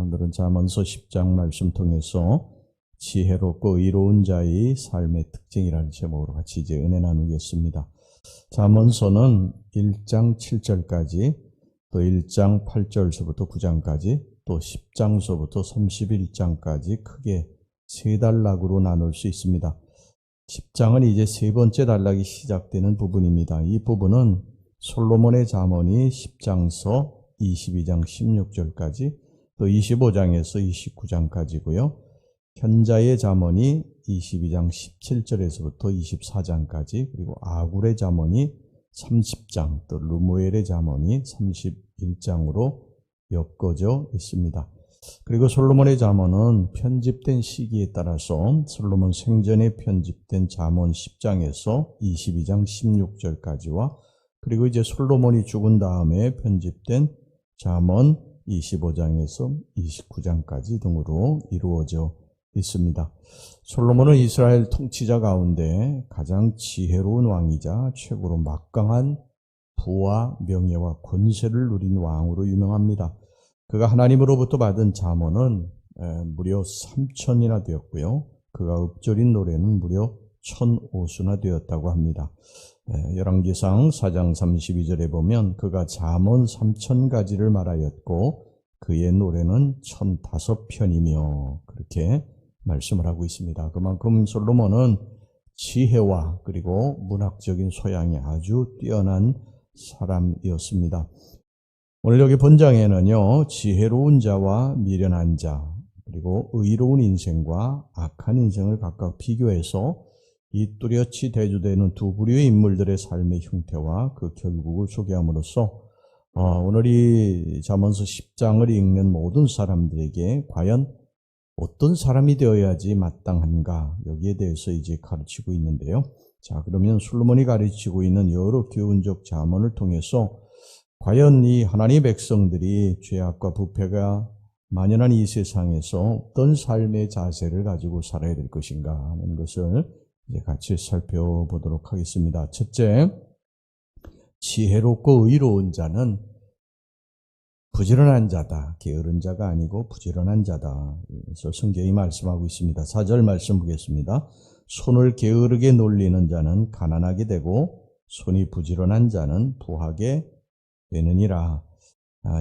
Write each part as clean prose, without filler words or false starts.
오늘은 잠언서 10장 말씀 통해서 지혜롭고 의로운 자의 삶의 특징이라는 제목으로 같이 이제 은혜 나누겠습니다. 잠언서는 1장 7절까지 또 1장 8절서부터 9장까지 또 10장서부터 31장까지 크게 세 단락으로 나눌 수 있습니다. 10장은 이제 세 번째 단락이 시작되는 부분입니다. 이 부분은 솔로몬의 잠언이 10장서 22장 16절까지 또 25장에서 29장까지고요. 현자의 잠언이 22장 17절에서부터 24장까지 그리고 아굴의 잠언이 30장 또 르무엘의 잠언이 31장으로 엮어져 있습니다. 그리고 솔로몬의 잠언은 편집된 시기에 따라서 솔로몬 생전에 편집된 잠언 10장에서 22장 16절까지와 그리고 이제 솔로몬이 죽은 다음에 편집된 잠언 25장에서 29장까지 등으로 이루어져 있습니다. 솔로몬은 이스라엘 통치자 가운데 가장 지혜로운 왕이자 최고로 막강한 부와 명예와 권세를 누린 왕으로 유명합니다. 그가 하나님으로부터 받은 잠언은 무려 3,000이나 되었고요. 그가 읊조린 노래는 무려 1,005수나 되었다고 합니다. 열왕기상 4장 32절에 보면 그가 잠언 3,000가지를 말하였고 그의 노래는 1,005편이며 그렇게 말씀을 하고 있습니다. 그만큼 솔로몬은 지혜와 그리고 문학적인 소양이 아주 뛰어난 사람이었습니다. 오늘 여기 본장에는요, 지혜로운 자와 미련한 자, 그리고 의로운 인생과 악한 인생을 각각 비교해서 이 뚜렷이 대조되는 두 부류의 인물들의 삶의 형태와 그 결국을 소개함으로써 오늘 이 잠언서 10장을 읽는 모든 사람들에게 과연 어떤 사람이 되어야지 마땅한가 여기에 대해서 이제 가르치고 있는데요. 자, 그러면 솔로몬이 가르치고 있는 여러 교훈적 잠언을 통해서 과연 이 하나님의 백성들이 죄악과 부패가 만연한 이 세상에서 어떤 삶의 자세를 가지고 살아야 될 것인가 하는 것을 이제 같이 살펴보도록 하겠습니다. 첫째, 지혜롭고 의로운 자는 부지런한 자다. 게으른 자가 아니고 부지런한 자다. 그래서 성경이 말씀하고 있습니다. 4절 말씀 보겠습니다. 손을 게으르게 놀리는 자는 가난하게 되고 손이 부지런한 자는 부하게 되느니라.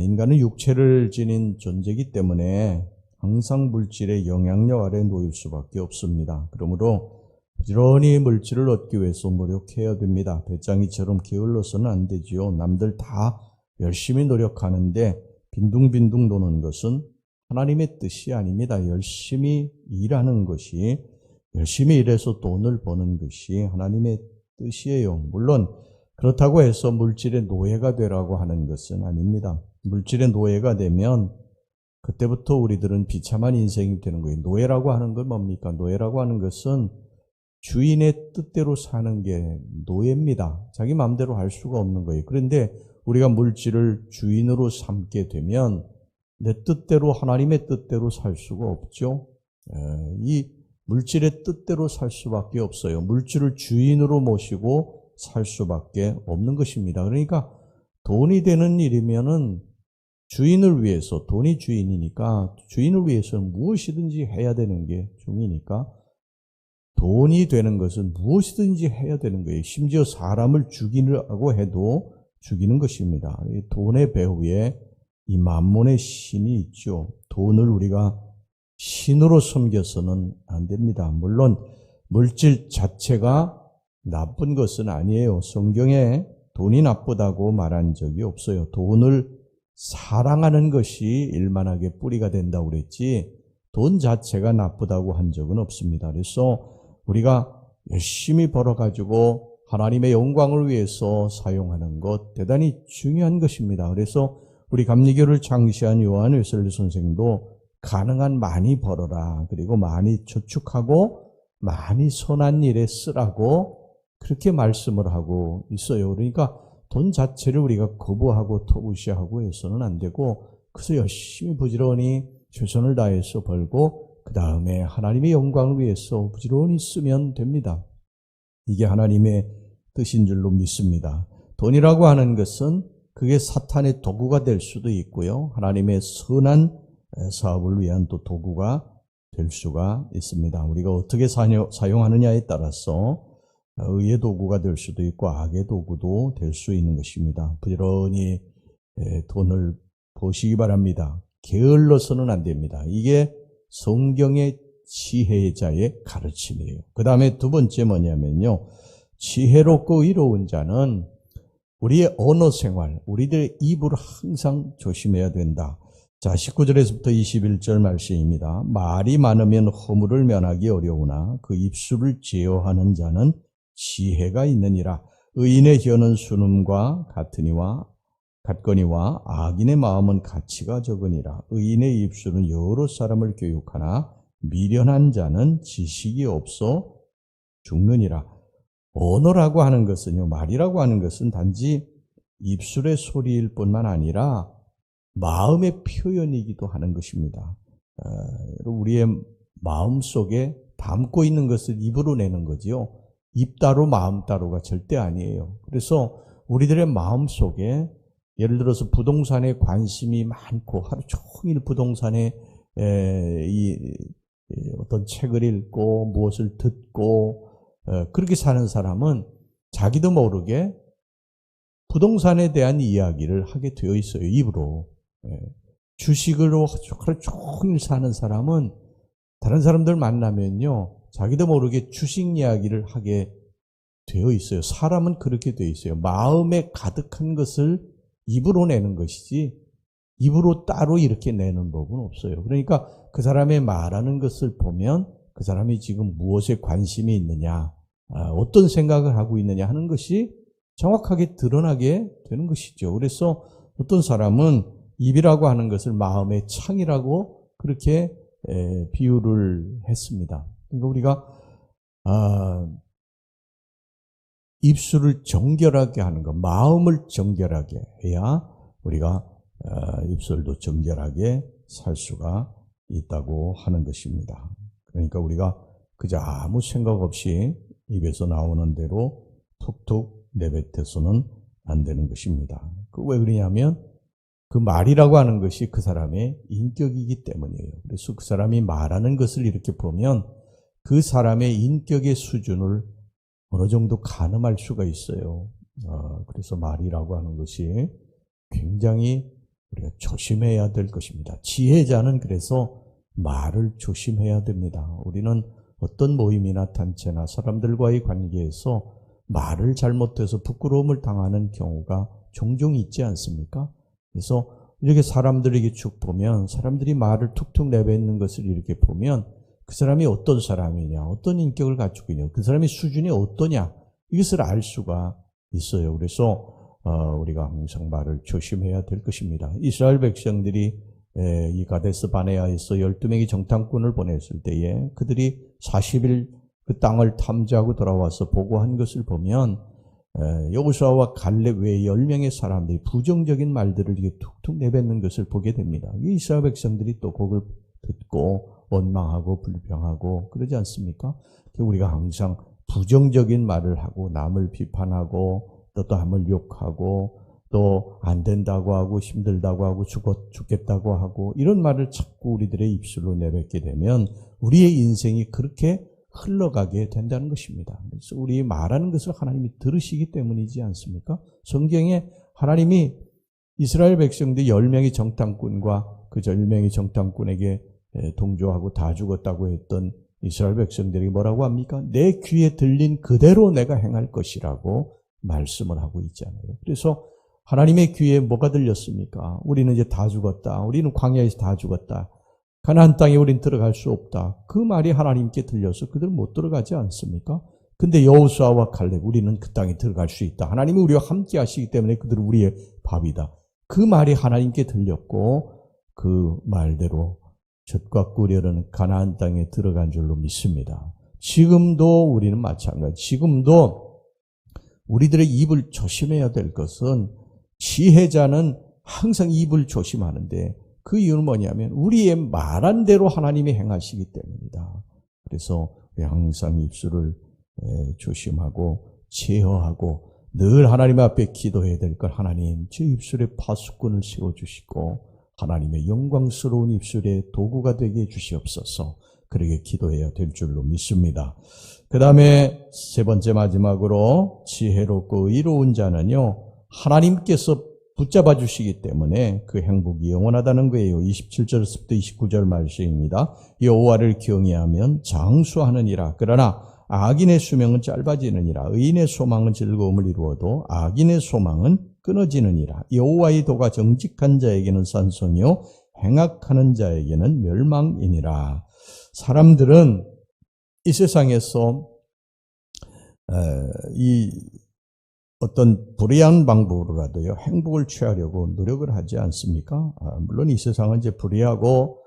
인간은 육체를 지닌 존재이기 때문에 항상 물질의 영향력 아래 놓일 수밖에 없습니다. 그러므로 부지런히 물질을 얻기 위해서 노력해야 됩니다. 배짱이처럼 게을러서는 안 되지요. 남들 다 열심히 노력하는데 빈둥빈둥 도는 것은 하나님의 뜻이 아닙니다. 열심히 일하는 것이, 열심히 일해서 돈을 버는 것이 하나님의 뜻이에요. 물론 그렇다고 해서 물질의 노예가 되라고 하는 것은 아닙니다. 물질의 노예가 되면 그때부터 우리들은 비참한 인생이 되는 거예요. 노예라고 하는 건 뭡니까? 노예라고 하는 것은 주인의 뜻대로 사는 게 노예입니다. 자기 마음대로 할 수가 없는 거예요. 그런데 우리가 물질을 주인으로 삼게 되면 내 뜻대로 하나님의 뜻대로 살 수가 없죠. 이 물질의 뜻대로 살 수밖에 없어요. 물질을 주인으로 모시고 살 수밖에 없는 것입니다. 그러니까 돈이 되는 일이면은 주인을 위해서, 돈이 주인이니까 주인을 위해서는 무엇이든지 해야 되는 게 중이니까 돈이 되는 것은 무엇이든지 해야 되는 거예요. 심지어 사람을 죽이려고 해도 죽이는 것입니다. 돈의 배후에 이 만몬의 신이 있죠. 돈을 우리가 신으로 섬겨서는 안 됩니다. 물론 물질 자체가 나쁜 것은 아니에요. 성경에 돈이 나쁘다고 말한 적이 없어요. 돈을 사랑하는 것이 일만하게 뿌리가 된다고 그랬지 돈 자체가 나쁘다고 한 적은 없습니다. 그래서 우리가 열심히 벌어가지고 하나님의 영광을 위해서 사용하는 것 대단히 중요한 것입니다. 그래서 우리 감리교를 창시한 요한 웨슬리 선생도 가능한 많이 벌어라. 그리고 많이 저축하고 많이 선한 일에 쓰라고 그렇게 말씀을 하고 있어요. 그러니까 돈 자체를 우리가 거부하고 터부시하고 해서는 안 되고 그래서 열심히 부지런히 최선을 다해서 벌고 그 다음에 하나님의 영광을 위해서 부지런히 쓰면 됩니다. 이게 하나님의 뜻인 줄로 믿습니다. 돈이라고 하는 것은 그게 사탄의 도구가 될 수도 있고요. 하나님의 선한 사업을 위한 또 도구가 될 수가 있습니다. 우리가 어떻게 사용하느냐에 따라서 의의 도구가 될 수도 있고 악의 도구도 될 수 있는 것입니다. 부지런히 돈을 버시기 바랍니다. 게을러서는 안 됩니다. 이게 성경의 지혜자의 가르침이에요. 그 다음에 두 번째 뭐냐면요. 지혜롭고 의로운 자는 우리의 언어 생활, 우리들의 입을 항상 조심해야 된다. 자, 19절에서부터 21절 말씀입니다. 말이 많으면 허물을 면하기 어려우나 그 입술을 제어하는 자는 지혜가 있느니라. 의인의 혀는 순음과 같거니와 악인의 마음은 가치가 적으니라. 의인의 입술은 여러 사람을 교육하나 미련한 자는 지식이 없어 죽느니라. 언어라고 하는 것은요, 말이라고 하는 것은 단지 입술의 소리일 뿐만 아니라 마음의 표현이기도 하는 것입니다. 우리의 마음 속에 담고 있는 것을 입으로 내는 거지요. 입 따로 마음 따로가 절대 아니에요. 그래서 우리들의 마음 속에 예를 들어서 부동산에 관심이 많고 하루 종일 부동산에 어떤 책을 읽고 무엇을 듣고 그렇게 사는 사람은 자기도 모르게 부동산에 대한 이야기를 하게 되어 있어요. 입으로. 주식으로 하루 종일 사는 사람은 다른 사람들 만나면요. 자기도 모르게 주식 이야기를 하게 되어 있어요. 사람은 그렇게 되어 있어요. 마음에 가득한 것을 입으로 내는 것이지 입으로 따로 이렇게 내는 법은 없어요. 그러니까 그 사람의 말하는 것을 보면 그 사람이 지금 무엇에 관심이 있느냐, 어떤 생각을 하고 있느냐 하는 것이 정확하게 드러나게 되는 것이죠. 그래서 어떤 사람은 입이라고 하는 것을 마음의 창이라고 그렇게 비유를 했습니다. 그러니까 우리가 입술을 정결하게 하는 것, 마음을 정결하게 해야 우리가 입술도 정결하게 살 수가 있다고 하는 것입니다. 그러니까 우리가 그저 아무 생각 없이 입에서 나오는 대로 툭툭 내뱉어서는 안 되는 것입니다. 왜 그러냐면 그 말이라고 하는 것이 그 사람의 인격이기 때문이에요. 그래서 그 사람이 말하는 것을 이렇게 보면 그 사람의 인격의 수준을 어느 정도 가늠할 수가 있어요. 그래서 말이라고 하는 것이 굉장히 우리가 조심해야 될 것입니다. 지혜자는 그래서 말을 조심해야 됩니다. 우리는 어떤 모임이나 단체나 사람들과의 관계에서 말을 잘못해서 부끄러움을 당하는 경우가 종종 있지 않습니까? 그래서 이렇게 사람들에게 쭉 보면 사람들이 말을 툭툭 내뱉는 것을 이렇게 보면 그 사람이 어떤 사람이냐, 어떤 인격을 가지고 있냐, 그 사람의 수준이 어떠냐 이것을 알 수가 있어요. 그래서 우리가 항상 말을 조심해야 될 것입니다. 이스라엘 백성들이 이 가데스 바네아에서 12명의 정탐꾼을 보냈을 때에 그들이 40일 그 땅을 탐지하고 돌아와서 보고한 것을 보면 여호수아와 갈렙 외에 10명의 사람들이 부정적인 말들을 이렇게 툭툭 내뱉는 것을 보게 됩니다. 이스라엘 백성들이 또 그걸 듣고 원망하고 불평하고 그러지 않습니까? 우리가 항상 부정적인 말을 하고 남을 비판하고 또 남을 욕하고 또 안 된다고 하고 힘들다고 하고 죽겠다고 하고 이런 말을 자꾸 우리들의 입술로 내뱉게 되면 우리의 인생이 그렇게 흘러가게 된다는 것입니다. 그래서 우리 말하는 것을 하나님이 들으시기 때문이지 않습니까? 성경에 하나님이 이스라엘 백성들 10명의 정탐꾼과 그 10명의 정탐꾼에게 동조하고 다 죽었다고 했던 이스라엘 백성들이 뭐라고 합니까? 내 귀에 들린 그대로 내가 행할 것이라고 말씀을 하고 있잖아요. 그래서 하나님의 귀에 뭐가 들렸습니까? 우리는 이제 다 죽었다. 우리는 광야에서 다 죽었다. 가나안 땅에 우린 들어갈 수 없다. 그 말이 하나님께 들려서 그들 못 들어가지 않습니까? 근데 여호수아와 갈렙 우리는 그 땅에 들어갈 수 있다. 하나님이 우리와 함께 하시기 때문에 그들은 우리의 밥이다. 그 말이 하나님께 들렸고 그 말대로 젖과 꿀이라는 가나안 땅에 들어간 줄로 믿습니다. 지금도 우리는 마찬가지. 지금도 우리들의 입을 조심해야 될 것은 지혜자는 항상 입을 조심하는데 그 이유는 뭐냐면 우리의 말한 대로 하나님이 행하시기 때문이다. 그래서 우리 항상 입술을 조심하고 제어하고 늘 하나님 앞에 기도해야 될 걸 하나님 제 입술에 파수꾼을 세워주시고 하나님의 영광스러운 입술의 도구가 되게 해주시옵소서. 그렇게 기도해야 될 줄로 믿습니다. 그 다음에 세 번째 마지막으로 지혜롭고 의로운 자는요, 하나님께서 붙잡아 주시기 때문에 그 행복이 영원하다는 거예요. 27절에서부터 29절 말씀입니다. 여호와를 경외하면 장수하느니라. 그러나 악인의 수명은 짧아지느니라. 의인의 소망은 즐거움을 이루어도 악인의 소망은 끊어지느니라. 여호와의 도가 정직한 자에게는 산성이요 행악하는 자에게는 멸망이니라. 사람들은 이 세상에서 이 어떤 불의한 방법으로라도요, 행복을 취하려고 노력을 하지 않습니까? 물론 이 세상은 이제 불의하고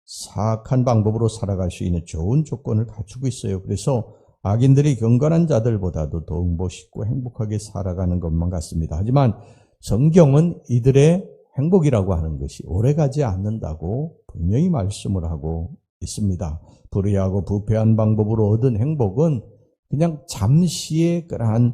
사악한 방법으로 살아갈 수 있는 좋은 조건을 갖추고 있어요. 그래서 악인들이 경건한 자들보다도 더욱 멋있고 행복하게 살아가는 것만 같습니다. 하지만 성경은 이들의 행복이라고 하는 것이 오래가지 않는다고 분명히 말씀을 하고 있습니다. 불의하고 부패한 방법으로 얻은 행복은 그냥 잠시의 그러한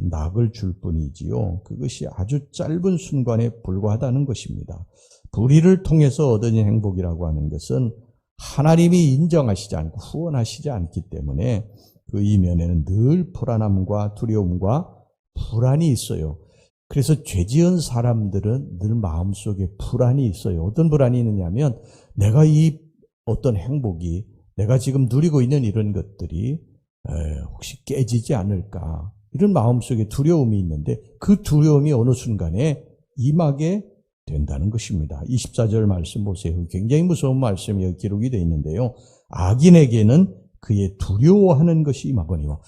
낙을 줄 뿐이지요. 그것이 아주 짧은 순간에 불과하다는 것입니다. 불의를 통해서 얻은 행복이라고 하는 것은 하나님이 인정하시지 않고 후원하시지 않기 때문에 그 이면에는 늘 불안함과 두려움과 불안이 있어요. 그래서 죄지은 사람들은 늘 마음속에 불안이 있어요. 어떤 불안이 있느냐면 내가 이 어떤 행복이 내가 지금 누리고 있는 이런 것들이 혹시 깨지지 않을까, 이런 마음속에 두려움이 있는데 그 두려움이 어느 순간에 임하게 된다는 것입니다. 24절 말씀 보세요. 굉장히 무서운 말씀이 여기 기록이 되어 있는데요. 악인에게는 그의 두려워하는 것이 임하거니와,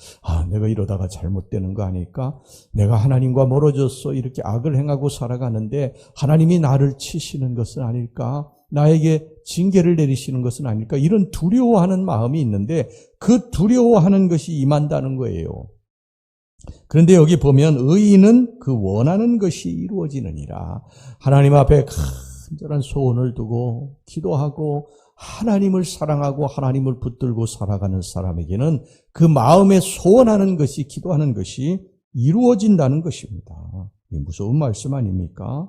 내가 이러다가 잘못되는 거 아닐까? 내가 하나님과 멀어져서 이렇게 악을 행하고 살아가는데 하나님이 나를 치시는 것은 아닐까? 나에게 징계를 내리시는 것은 아닐까? 이런 두려워하는 마음이 있는데 그 두려워하는 것이 임한다는 거예요. 그런데 여기 보면 의인은 그 원하는 것이 이루어지느니라. 하나님 앞에 간절한 소원을 두고 기도하고 하나님을 사랑하고 하나님을 붙들고 살아가는 사람에게는 그 마음에 소원하는 것이, 기도하는 것이 이루어진다는 것입니다. 무서운 말씀 아닙니까?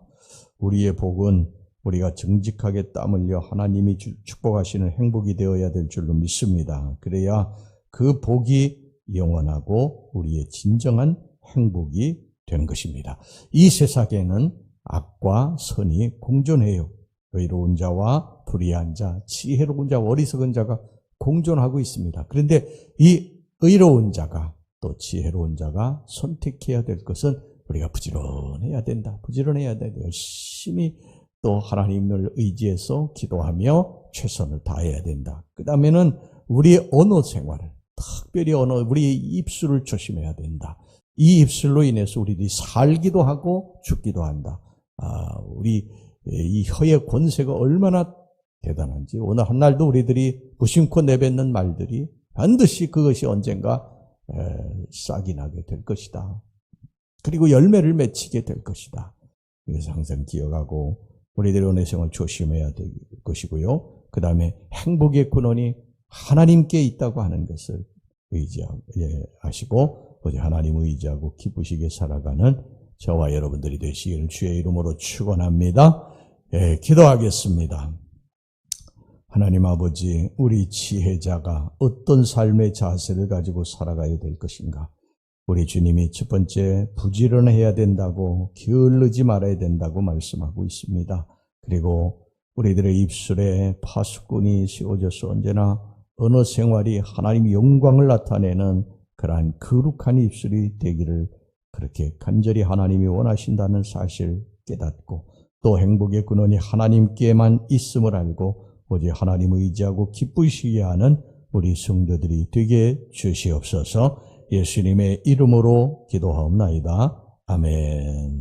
우리의 복은 우리가 정직하게 땀 흘려 하나님이 축복하시는 행복이 되어야 될 줄로 믿습니다. 그래야 그 복이 영원하고 우리의 진정한 행복이 되는 것입니다. 이 세상에는 악과 선이 공존해요. 의로운 자와 불의한 자, 지혜로운 자와 어리석은 자가 공존하고 있습니다. 그런데 이 의로운 자가 또 지혜로운 자가 선택해야 될 것은 우리가 부지런해야 된다. 부지런해야 된다. 열심히 또 하나님을 의지해서 기도하며 최선을 다해야 된다. 그 다음에는 우리의 언어 생활을, 특별히 우리의 입술을 조심해야 된다. 이 입술로 인해서 우리들이 살기도 하고 죽기도 한다. 우리 이 혀의 권세가 얼마나 대단한지, 오늘 한날도 우리들이 무심코 내뱉는 말들이 반드시 그것이 언젠가 싹이 나게 될 것이다. 그리고 열매를 맺히게 될 것이다. 그래서 항상 기억하고 우리들의 은혜 생활 조심해야 될 것이고요. 그 다음에 행복의 근원이 하나님께 있다고 하는 것을 의지하시고 오직 하나님을 의지하고 기쁘시게 살아가는 저와 여러분들이 되시기를 주의 이름으로 축원합니다. 기도하겠습니다. 하나님 아버지, 우리 지혜자가 어떤 삶의 자세를 가지고 살아가야 될 것인가? 우리 주님이 첫 번째 부지런해야 된다고, 게을르지 말아야 된다고 말씀하고 있습니다. 그리고 우리들의 입술에 파수꾼이 씌워져서 언제나 언어 생활이 하나님 영광을 나타내는 그러한 거룩한 입술이 되기를 그렇게 간절히 하나님이 원하신다는 사실을 깨닫고, 또 행복의 근원이 하나님께만 있음을 알고 오직 하나님을 의지하고 기쁘시게 하는 우리 성도들이 되게 주시옵소서. 예수님의 이름으로 기도하옵나이다. 아멘.